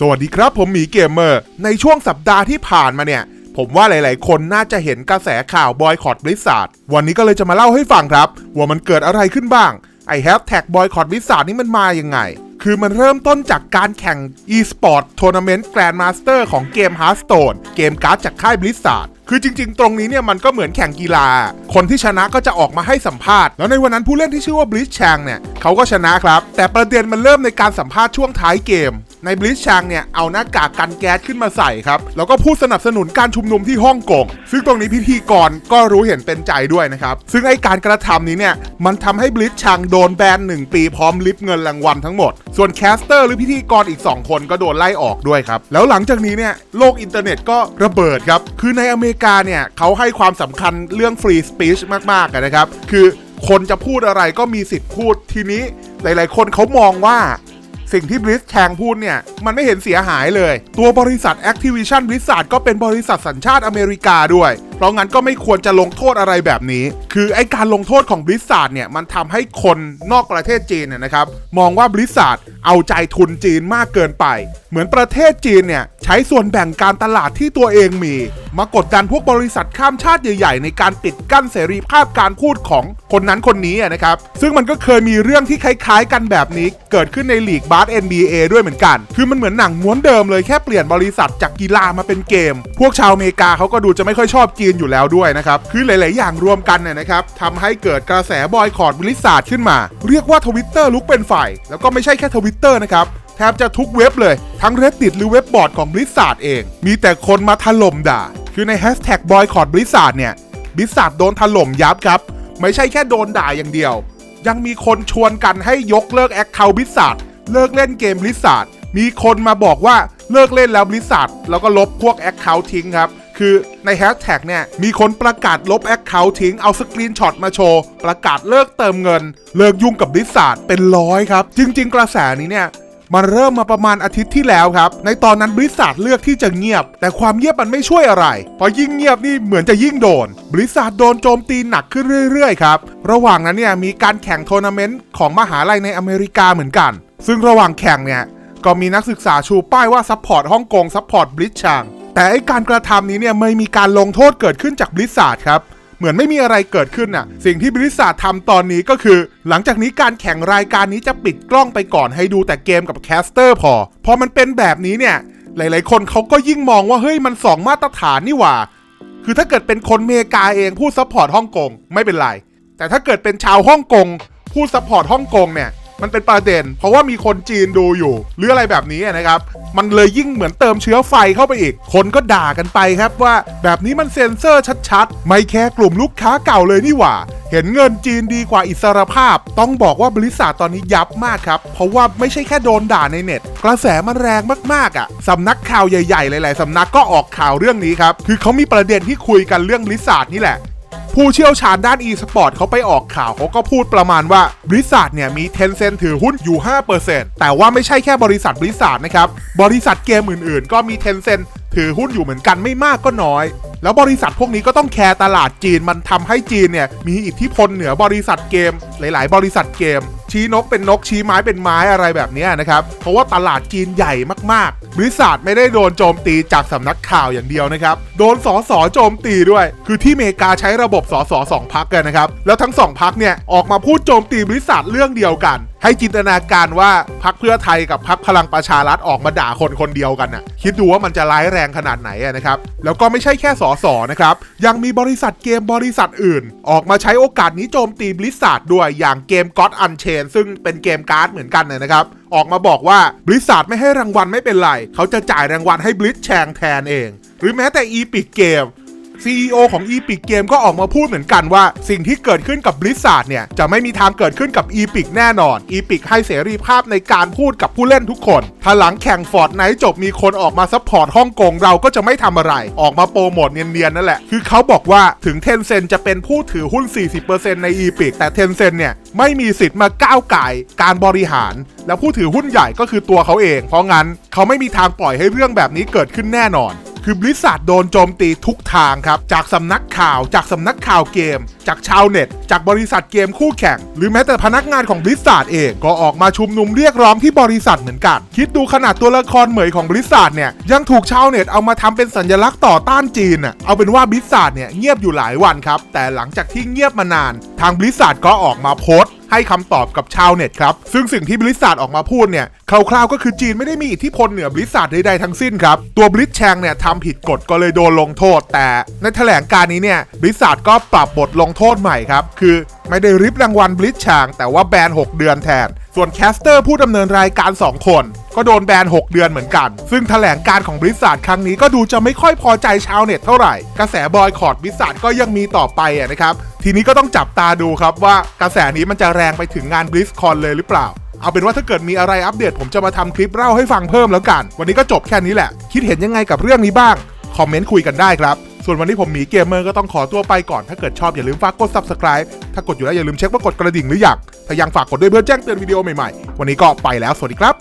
สวัสดีครับผมหมีเกมเมอร์ในช่วงสัปดาห์ที่ผ่านมาเนี่ยผมว่าหลายๆคนน่าจะเห็นกระแสข่าวบอยคอตบลิซซาร์ดวันนี้ก็เลยจะมาเล่าให้ฟังครับว่ามันเกิดอะไรขึ้นบ้างไอ้แฮชแท็กบอยคอตบลิซซาร์ดนี่มันมายังไงคือมันเริ่มต้นจากการแข่ง e-sport Tournament Grandmaster ของเกม Hearthstone เกมการ์ดจากค่าย Blizzard คือจริงๆตรงนี้เนี่ยมันก็เหมือนแข่งกีฬาคนที่ชนะก็จะออกมาให้สัมภาษณ์แล้วในวันนั้นผู้เล่นที่ชื่อว่า Blitzchung เนี่ยเขาก็ชนะครับแต่ประเด็นมันเริ่มในการสัมภาษณ์ช่วงท้ายเกมใน Blitzchung เนี่ยเอาหน้ากากกันแก๊สขึ้นมาใส่ครับแล้วก็พูดสนับสนุนการชุมนุมที่ฮ่องกงซึ่งตรงนี้พิธีกรก็รู้เห็นเป็นใจด้วยนะครับซึ่งไอ้การกระทำนี้เนี่ยมันทำให้ Blitzchung โดนแบน1 ปีพร้อมลิฟเงินรางวัลทั้งหมดส่วนแคสเตอร์หรือพิธีกรอีก2 คนก็โดนไล่ออกด้วยครับแล้วหลังจากนี้เนี่ยโลกอินเทอร์เน็ตก็ระเบิดครับคือในอเมริกาเนี่ยเขาให้ความสำคัญเรื่องฟรีสปีชมากๆนะครับคือคนจะพูดอะไรก็มีสิทธิ์พูดทีนี้หลายๆคนเขามองว่าสิ่งที่ Blitzchung พูดเนี่ยมันไม่เห็นเสียหายเลยตัวบริษัท Activision Blizzard ก็เป็นบริษัทสัญชาติอเมริกาด้วยเพราะงั้นก็ไม่ควรจะลงโทษอะไรแบบนี้คือไอ้การลงโทษของ Blizzard เนี่ยมันทำให้คนนอกประเทศจีนเนี่ยนะครับมองว่า Blizzard เอาใจทุนจีนมากเกินไปเหมือนประเทศจีนเนี่ยใช้ส่วนแบ่งการตลาดที่ตัวเองมีมากดดันพวกบริษัทข้ามชาติใหญ่ๆในการปิดกั้นเสรีภาพการพูดของคนนั้นคนนี้นะครับซึ่งมันก็เคยมีเรื่องที่คล้ายๆกันแบบนี้เกิดขึ้นในลีกบาส NBA ด้วยเหมือนกันคือมันเหมือนหนังม้วนเดิมเลยแค่เปลี่ยนบริษัทจากกีฬามาเป็นเกมพวกชาวอเมริกาเขาก็ดูจะไม่ค่อยชอบจีนอยู่แล้วด้วยนะครับคือหลายๆอย่างรวมกันเนี่ยนะครับทำให้เกิดกระแสบอยคอตบลิซซาร์ดขึ้นมาเรียกว่า Twitter ลุกเป็นไฟแล้วก็ไม่ใช่แค่ Twitter นะครับแทบจะทุกเว็บเลยทั้ง Reddit หรือเว็บบอร์ดของ Blizzard เองมีแต่คนมาถล่มด่าคือในแฮชแท็ก Boycott Blizzard เนี่ย Blizzard โดนถล่มยับครับไม่ใช่แค่โดนด่าอย่างเดียวยังมีคนชวนกันให้ยกเลิก Account Blizzard เลิกเล่นเกม Blizzard มีคนมาบอกว่าเลิกเล่นแล้ว Blizzard แล้วก็ลบพวก Account ทิ้งครับคือในแฮชแท็กเนี่ยมีคนประกาศลบ Account ทิ้งเอาสกรีนช็อตมาโชว์ประกาศเลิกเติมเงินเลิกยุ่งกับ Blizzard เป็นร้อยครับจริงๆกระแสนี้เนี่ยมันเริ่มมาประมาณอาทิตย์ที่แล้วครับในตอนนั้น Blizzard เลือกที่จะเงียบแต่ความเงียบมันไม่ช่วยอะไรพอยิ่งเงียบนี่เหมือนจะยิ่งโดน Blizzard โดนโจมตีหนักขึ้นเรื่อยๆครับระหว่างนั้นเนี่ยมีการแข่งทัวร์นาเมนต์ของมหาลัยในอเมริกาเหมือนกันซึ่งระหว่างแข่งเนี่ยก็มีนักศึกษาชูป้ายว่าซัพพอร์ตฮ่องกงซัพพอร์ต Blitzchung แต่ไอ้การกระทำนี้เนี่ยไม่มีการลงโทษเกิดขึ้นจาก Blizzard ครับเหมือนไม่มีอะไรเกิดขึ้นน่ะสิ่งที่ Blizzard ทำตอนนี้ก็คือหลังจากนี้การแข่งรายการนี้จะปิดกล้องไปก่อนให้ดูแต่เกมกับแคสเตอร์พอมันเป็นแบบนี้เนี่ยหลายๆคนเขาก็ยิ่งมองว่าเฮ้ยมัน2 มาตรฐานนี่หว่าคือถ้าเกิดเป็นคนอเมริกาเองพูดซัพพอร์ตฮ่องกงไม่เป็นไรแต่ถ้าเกิดเป็นชาวฮ่องกงพูดซัพพอร์ตฮ่องกงเนี่ยมันเป็นประเด็นเพราะว่ามีคนจีนดูอยู่หรืออะไรแบบนี้นะครับมันเลยยิ่งเหมือนเติมเชื้อไฟเข้าไปอีกคนก็ด่ากันไปครับว่าแบบนี้มันเซ็นเซอร์ชัดๆไม่แค่กลุ่มลูกค้าเก่าเลยนี่หว่าเห็นเงินจีนดีกว่าอิสรภาพต้องบอกว่าบริษัทตอนนี้ยับมากครับเพราะว่าไม่ใช่แค่โดนด่าในเน็ตกระแสมันแรงมากๆอ่ะสำนักข่าวใหญ่ๆหลายๆสำนักก็ออกข่าวเรื่องนี้ครับคือเขามีประเด็นที่คุยกันเรื่องบริษัทนี่แหละผู้เชี่ยวชาญด้าน e-sport เขาไปออกข่าวเขาก็พูดประมาณว่า Blizzard เนี่ยมี Tencent ถือหุ้นอยู่ 5% แต่ว่าไม่ใช่แค่บริษัท Blizzard นะครับบริษัทเกมอื่นๆก็มี Tencent ถือหุ้นอยู่เหมือนกันไม่มากก็น้อยแล้วบริษัทพวกนี้ก็ต้องแคร์ตลาดจีนมันทำให้จีนเนี่ยมีอิทธิพลเหนือบริษัทเกมหลายๆบริษัทเกมชี้นกเป็นนกชี้ไม้เป็นไม้อะไรแบบนี้นะครับเพราะว่าตลาดจีนใหญ่มากๆบริษัทไม่ได้โดนโจมตีจากสำนักข่าวอย่างเดียวนะครับโดนสสโจมตีด้วยคือที่อเมริกาใช้ระบบสส2 พรรคกันนะครับแล้วทั้ง2 พรรคเนี่ยออกมาพูดโจมตีบริษัทเรื่องเดียวกันให้จินตนาการว่าพรรคเพื่อไทยกับพรรคพลังประชารัฐออกมาด่าคนเดียวกันน่ะคิดดูว่ามันจะร้ายแรงขนาดไหนนะครับแล้วก็ไม่ใช่แค่สสนะครับยังมีบริษัทเกมบริษัทอื่นออกมาใช้โอกาสนี้โจมตีบริษัทด้วยอย่างเกม God Unchained ซึ่งเป็นเกมการ์ดเหมือนกันนะครับออกมาบอกว่าบริษัทไม่ให้รางวัลไม่เป็นไรเขาจะจ่ายรางวัลให้ Blitzchung แทนเองหรือแม้แต่ Epic Game CEO ของ Epic Game ก็ออกมาพูดเหมือนกันว่าสิ่งที่เกิดขึ้นกับ Blizzard เนี่ยจะไม่มีทางเกิดขึ้นกับ Epic แน่นอน Epic ให้เสรีภาพในการพูดกับผู้เล่นทุกคนถ้าหลังแข่ง Fortnite จบมีคนออกมาซัพพอร์ตฮ่องกงเราก็จะไม่ทำอะไรออกมาโปรโมทเนียนๆนั่นแหละคือเขาบอกว่าถึง Tencent จะเป็นผู้ถือหุ้น 40% ใน Epic แต่ Tencent เนี่ยไม่มีสิทธิ์มาก้าวก่ายการบริหารแล้วผู้ถือหุ้นใหญ่ก็คือตัวเขาเองเพราะงั้นเขาไม่มีทางปล่อยให้เรื่องแบบนี้เกิดขึ้นแน่นอน คือบริษัทโดนโจมตีทุกทางครับจากสำนักข่าวจากสำนักข่าวเกมจากชาวเน็ตจากบริษัทเกมคู่แข่งหรือแม้แต่พนักงานของบริษัทเองก็ออกมาชุมนุมเรียกร้องที่บริษัทเหมือนกันคิดดูขนาดตัวละครเหมยของบริษัทเนี่ยยังถูกชาวเน็ตเอามาทำเป็นสัญลักษณ์ต่อต้านจีนอ่ะเอาเป็นว่าบริษัทเนี่ยเงียบอยู่หลายวันครับแต่หลังจากที่เงียบมานานทางบริษัทก็ออกมาโพสต์ให้คำตอบกับชาวเน็ตครับซึ่งสิ่งที่บริษัทออกมาพูดเนี่ยคร่าวๆก็คือจีนไม่ได้มีอิทธิพลเหนือบริษัทใดๆทั้งสิ้นครับตัวบริษแชงเนี่ยทำผิดกฎก็เลยโดนลงโทษแต่ในแถลงการนี้เนี่ยบริษัทก็ปรับบทลงโทษใหม่ครับคือไม่ได้ริบรางวัลบริษแชงแต่ว่าแบน6 เดือนแทนส่วนแคสเตอร์ผู้ดำเนินรายการ2 คนก็โดนแบน6 เดือนเหมือนกันซึ่งแถลงการของบริษัทครั้งนี้ก็ดูจะไม่ค่อยพอใจชาวเน็ตเท่าไหร่กระแสบอยคอตบริษัทก็ยังมีต่อไปนะครับทีนี้ก็ต้องจับตาดูครับว่ากระแสนี้มันจะแรงไปถึงงาน BlizzCon เลยหรือเปล่าเอาเป็นว่าถ้าเกิดมีอะไรอัปเดตผมจะมาทำคลิปเล่าให้ฟังเพิ่มแล้วกันวันนี้ก็จบแค่นี้แหละคิดเห็นยังไงกับเรื่องนี้บ้างคอมเมนต์คุยกันได้ครับส่วนวันนี้ผมหมีเกมเมอร์ก็ต้องขอตัวไปก่อนถ้าเกิดชอบอย่าลืมฝากกด Subscribe ถ้ากดอยู่แล้วอย่าลืมเช็คว่ากดกระดิ่งหรือยังถ้ายังฝากกดด้วยเพื่อแจ้งเตือนวิดีโอใหม่ๆวันนี้ก็ไปแล้วสวัสดีครับ